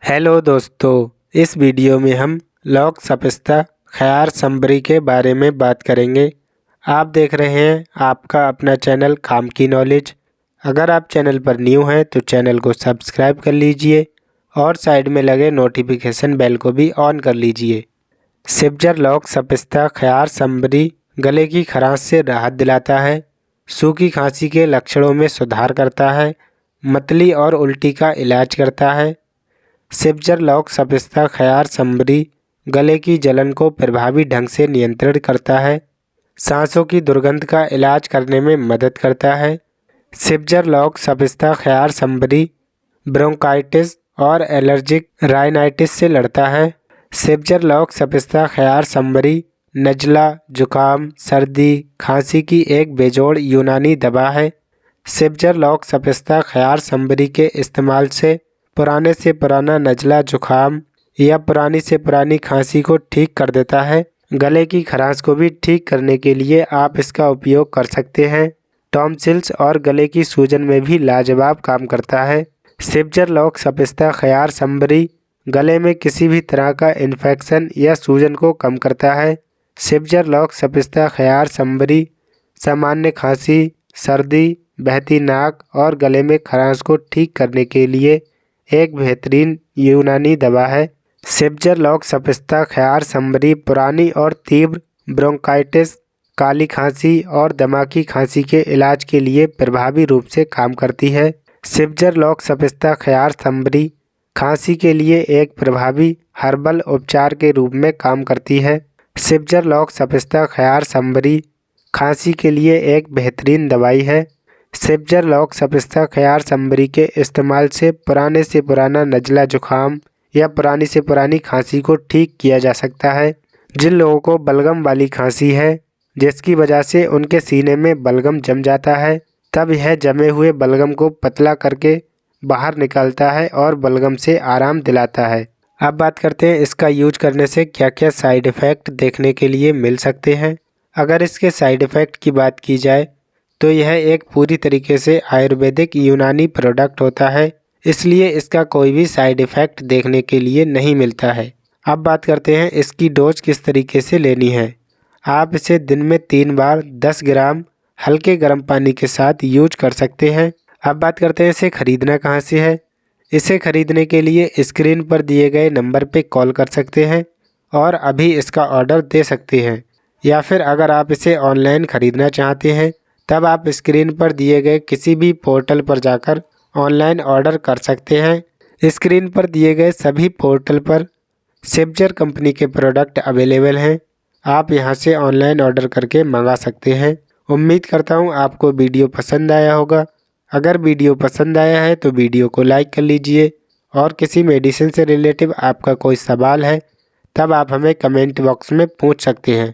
Hello दोस्तों, इस video में हम लॉक सपिस्ता ख़यार समबरी के बारे में बात करेंगे। आप देख रहे हैं आपका अपना चैनल काम की नॉलेज। अगर आप चैनल पर न्यू हैं तो चैनल को सब्सक्राइब कर लीजिए और साइड में लगे नोटिफिकेशन बेल को भी ऑन कर लीजिए। सिबजर लॉक सपिस्ता ख़यार समबरी गले की खराश से राहत दिलाता है, सूखी खांसी के लक्षणों में सुधार करता है, मतली और उल्टी का इलाज करता है। सिबजर लॉक सपिस्ता ख़यार समबरी गले की जलन को प्रभावी ढंग से नियंत्रित करता है, सांसों की दुर्गंध का इलाज करने में मदद करता है। सिबजर लॉक सपिस्ता ख़यार समबरी ब्रोंकाइटिस और एलर्जिक राइनाइटिस से लड़ता है। सिबजर लॉक सपिस्ता ख़यार समबरी नज़ला, जुकाम, सर्दी, खांसी की एक बेजोड़ यूनानी दवा है। सिबजर लॉक सपिस्ता ख़यार समबरी के इस्तेमाल से पुराने से पुराना नज़ला, जुकाम या पुरानी से पुरानी खांसी को ठीक कर देता है। गले की खराश को भी ठीक करने के लिए आप इसका उपयोग कर सकते हैं। टॉन्सिल्स और गले की सूजन में भी लाजवाब काम करता है। सिबजर लॉक सपिस्ता ख़यार समबरी गले में किसी भी तरह का इन्फेक्शन या सूजन को कम करता है। सिबजर लॉक सपिस्ता ख़यार समबरी सामान्य खांसी, सर्दी, बहती नाक और गले में खराश को ठीक करने के लिए एक बेहतरीन यूनानी दवा है। सिबजर लॉक सपिस्ता ख़यार समबरी पुरानी और तीव्र ब्रोंकाइटिस, काली खांसी और दमा की खांसी के इलाज के लिए प्रभावी रूप से काम करती है। सिबजर लॉक सपिस्ता ख़यार समबरी खांसी के लिए एक प्रभावी हर्बल उपचार के रूप में काम करती है। सिबजर लॉक सपिस्ता ख़यार समबरी खांसी के लिए एक बेहतरीन दवाई है। सिबजर लॉक सपिस्ता ख़यार समबरी के इस्तेमाल से पुराना नज़ला, जुकाम या पुरानी से पुरानी खांसी को ठीक किया जा सकता है। जिन लोगों को बलगम वाली खांसी है, जिसकी वजह से उनके सीने में बलगम जम जाता है, तब यह जमे हुए बलगम को पतला करके बाहर निकालता है और बलगम से आराम दिलाता है। अब बात करते हैं इसका यूज करने से क्या क्या साइड इफ़ेक्ट देखने के लिए मिल सकते हैं। अगर इसके साइड इफ़ेक्ट की बात की जाए तो यह एक पूरी तरीके से आयुर्वेदिक यूनानी प्रोडक्ट होता है, इसलिए इसका कोई भी साइड इफ़ेक्ट देखने के लिए नहीं मिलता है। अब बात करते हैं इसकी डोज किस तरीके से लेनी है। आप इसे दिन में 3 बार 10 ग्राम हल्के गर्म पानी के साथ यूज कर सकते हैं। अब बात करते हैं इसे ख़रीदना कहाँ से है। इसे ख़रीदने के लिए स्क्रीन पर दिए गए नंबर पर कॉल कर सकते हैं और अभी इसका ऑर्डर दे सकते हैं, या फिर अगर आप इसे ऑनलाइन ख़रीदना चाहते हैं तब आप स्क्रीन पर दिए गए किसी भी पोर्टल पर जाकर ऑनलाइन ऑर्डर कर सकते हैं। स्क्रीन पर दिए गए सभी पोर्टल पर सिबजर कंपनी के प्रोडक्ट अवेलेबल हैं। आप यहां से ऑनलाइन ऑर्डर करके मंगा सकते हैं। उम्मीद करता हूं आपको वीडियो पसंद आया होगा। अगर वीडियो पसंद आया है तो वीडियो को लाइक कर लीजिए और किसी मेडिसिन से रिलेटिव आपका कोई सवाल है तब आप हमें कमेंट बॉक्स में पूछ सकते हैं।